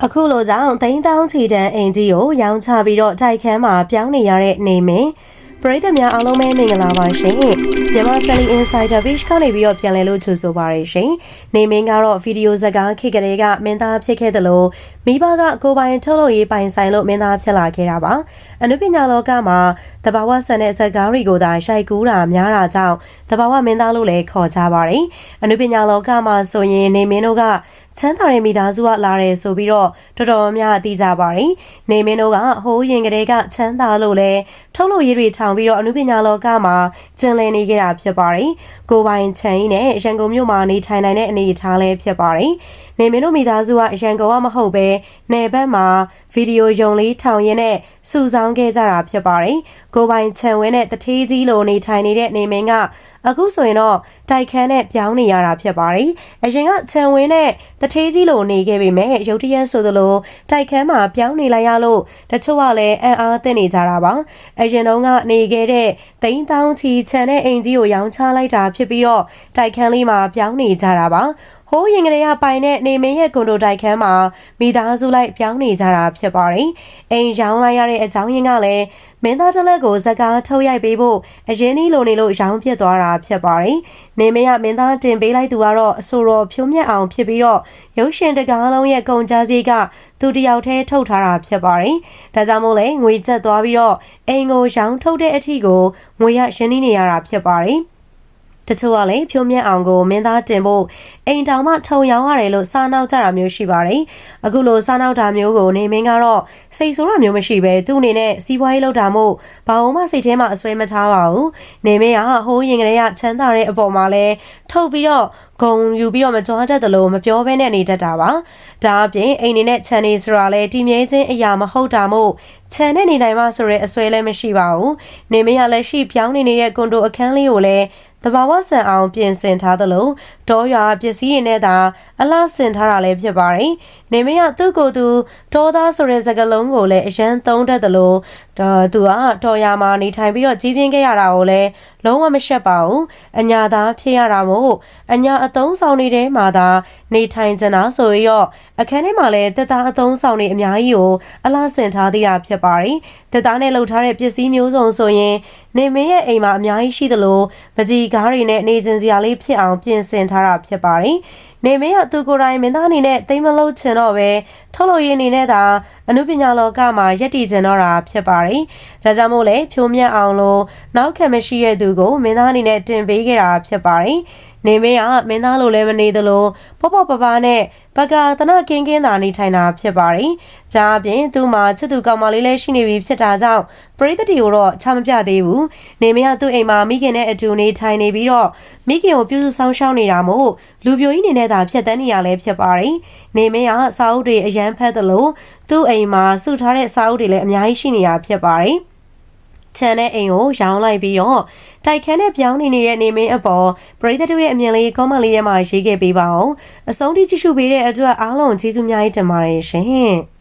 အခုလိုကြောင့်သိန်းတောင်းချီတန်းအိမ်ကြီးကိုရောင်းချပြီးတော့တိုက်ခန်းမှာပြောင်းနေရတဲ့နေမင်းပရိသတ်များအားလုံးပဲမင်္ဂလာပါရှင်မြန်မာ Selling Insider Page ကနေပြီးတော့ပြန်လည်လို့ကြိုဆိုပါရရှင်နေမင်းကတော့ဗီဒီယိုဇာတ်ကားခေတ်ကလေးကမင်းသားဖြစ်ခဲ့တယ်လို့မိဘကကိုပိုင်ထုတ်လို့ရေးပိုင်ဆိုင်လို့မင်းသားဖြစ်လာခဲ့တာပါအနုပညာလောကမှာတဘာဝဆန်တဲ့ဇာတ်ကားတွေကိုသာရှိုက်ကူးတာများတာကြောင့်တဘာဝမင်းသားလို့လည်းခေါ်ကြပါတယ်အနုပညာလောကမှာဆိုရင်နေမင်းတို့ကချမ်းသာတဲ့မိသားစုကလာတယ်ဆိုပြီးတော့တော်တော်များသိကြပါတယ်။နေမင်းတို့ကဟိုးရင်ကလေးကချမ်းသာလို့လဲထုတ်လို့ရေးတွေထောင်ပြီးတော့အနုပညာလောကမှာကျင်လည်နေကြတာဖြစ်ပါတယ်။ကိုပိုင်ချန်ကြီးနဲ့ရန်ကုန်မြို့မှာနေထိုင်နိုင်တဲ့အနေအထားလည်းဖြစ်ပါတယ်။နေမင်းတို့မိသားစုကရန်ကုန်ကမဟုတ်ပဲနယ်ဘက်မှာဗီဒီယိုယုံလေးထောင်ရင်းနဲ့စုဆောင်းခဲ့ကြတာဖြစ်ပါတယ်။ကိုပိုင်ချန်ဝင်းနဲ့တထေးကြီးလိုနေထိုင်နေတဲ့နေမင်းကအခုဆိုရင်တော့တိုက်ခန်းနဲ့ပြောင်းနေရတာဖြစ်ပါတယ်။အရင်ကချန်ဝင်းနဲ့တထေးကြီးလိုနေခဲ့ပေမဲ့ရုတ်တရက်ဆိုသလိုတိုက်ခန်းမှာပြောင်းနေလိုက်ရလို့တချို့ကလည်းအံ့အားသင့်နေကြတာပါ။အရင်တုန်းကနေခဲ့တဲ့သိန်းတောင်းချီချန်တဲ့အိမ်ကြီးကိုရောင်းချလိုက်တာဖြစ်ပြီးတော့တိုက်ခန်းလေးမှာပြောင်းနေကြတာပါ။ဟိုးရင်ကလေးကပိုင်တဲ့နေမင်းရဲ့ကွန်ဒိုတိုက်ခန်းမှာမိသားစုလိုက်ပြောင်းနေကြတာဖြစ်ပါတယ်။အိမ်ရောင်းလိုက်ရတဲ့အကြောင်းရင်းကလည်းမင်းသားတစ်လက်ကိုဇကားထုတ်ရိုက်ပေးဖို့အရင်ကြီးလိုနေလို့ရောင်းပြစ်သွားတာဖြစ်ပါတယ်။နေမင်းကမင်းသားတင်ပေးလိုက်သူကတော့အဆိုတော်ဖြိုးမြတ်အောင်ဖြစ်ပြီးတော့ရုပ်ရှင်တကားလုံးရဲ့ကုန်ကြစည်ကသူတယောက်တည်းထုတ်ထားတာဖြစ်ပါတယ်။ဒါကြောင့်မို့လဲငွေကျပ်သွားပြီးတော့အိမ်ကိုရောင်းထုတ်တဲ့အထိကိုငွေရရှင်းနေရတာဖြစ်ပါတယ်။တချို့ကလည်းဖြိုးမြတ်အောင်ကိုမင်းသားတင်ဖို့အိမ်တောင်မှထုံရောင်းရတယ်လို့စားနောက်ကြတာမျိုးရှိပါတယ်။အခုလိုစားနောက်တာမျိုးကိုနေမင်းကတော့စိတ်ဆိုးတာမျိုးမရှိပဲသူ့အနေနဲ့စီးပွားရေးလုပ်တာမို့ဘာမှစိတ်ထဲမှာအစွဲမထားပါဘူး။နေမင်းကဟိုးရင်ကလေးကချမ်းသာတဲ့အပေါ်မှာလဲထုတ်ပြီးတော့ဂုံယူပြီးတော့မကြွားတတ်တယ်လို့မပြောဘဲနဲ့နေတတ်တာပါ။ဒါအပြင်အိမ်နေနဲ့ခြံနေဆိုတာလဲတည်မြဲခြင်းအရာမဟုတ်တာမို့ခြံနဲ့နေနိုင်မှဆိုရဲအစွဲလည်းမရှိပါဘူး။နေမင်းကလည်းရှိပြောင်းနေတဲ့ကွန်ဒိုအခန်းလေးကိုလည်းတဘာဝဆန်အောင်ပြင်ဆင်ထားသလိုတောရွာပစ္စည်းတွေနဲ့သာအလားဆင်ထားတာလည်းဖြစ်ပါတယ်။နေမင်းကသူ့ကိုယ်သူတောသားဆိုတဲ့စကားလုံးကိုလည်းအရန်သုံးတတ်သလိုသူကတော်ရွာမှာနေထိုင်ပြီးတော့ကြီးပြင်းခဲ့ရတာကိုလည်းလုံးဝမရှက်ပါဘူး။အညာသားဖြစ်ရတာမို့အညာအသုံးဆောင်နေတဲ့မှာသာနေထိုင်ကြတာဆိုပြီးတော့အခန်းထဲမှာလည်းတက်သားအသုံးဆောင်နေအများကြီးကိုအလားဆင်ထားသေးတာဖြစ်ပါတယ်။တက်သားနဲ့လှုပ်ထားတဲ့ပစ္စည်းမျိုးစုံဆိုရင်နေမင်းရဲ့အိမ်မှာအများကြီးရှိသလိုပကြီးကားတွေနဲ့နေကျင်စရာလေးဖြစ်အောင်ပြင်ဆင်ထားတာဖြစ်ပါတယ်။နေမင်းကသူကိုယ်တိုင်မင်းသားအနေနဲ့တိမ်မလို့ချင်တော့ပဲထုတ်လို့ရင်းနေနဲ့သာအနုပညာလောကမှာယက်တည်ကျင်တော့တာဖြစ်ပါတယ်။ဒါကြောင့်မို့လဲဖြိုးမြတ်အောင်လို့နောက်ခံမရှိတဲ့သူကိုမင်းသားအနေနဲ့တင်ပေးခဲ့တာဖြစ်ပါတယ်။နေမင်းကမင်းသားလိုလည်းမနေသလိုပေါ့ပေါ့ပပနဲ့ဘကသနကင်းကင်းသာနေထိုင်တာဖြစ်ပါတယ်။ဒါအပြင်သူ့မှာချစ်သူကောင်မလေးလည်းရှိနေပြီဖြစ်တာကြောင့်ပရိသတ်တွေကိုတော့ချမပြသေးဘူး။နေမင်းကသူ့အိမ်မှာမိခင်နဲ့အတူနေထိုင်နေပြီးတော့မိခင်ကိုပြုစုဆောင်ရှောက်နေတာမို့လူပြိုကြီးနေနဲ့သာဖြစ်တန်းနေရလဲဖြစ်ပါတယ်။နေမင်းကစာအုပ်တွေအရန်ဖတ်သလိုသူ့အိမ်မှာစုထားတဲ့စာအုပ်တွေလည်းအများကြီးရှိနေတာဖြစ်ပါတယ်။ချန်တဲ့အိမ်ကိုရောင်းလိုက်ပြီးတော့တိုက်ခန်းနဲ့ပြောင်းနေတဲ့နေမင်းအပေါ်ပရိသတ်တို့ရဲ့အမြင်လေးကောမန့်လေးထဲမှာရေးခဲ့ပေးပါအောင်အဆုံးထိကြည့်ရှုပေးတဲ့အတွက်အားလုံးကျေးဇူးများကြီးတင်ပါတယ်ရှင်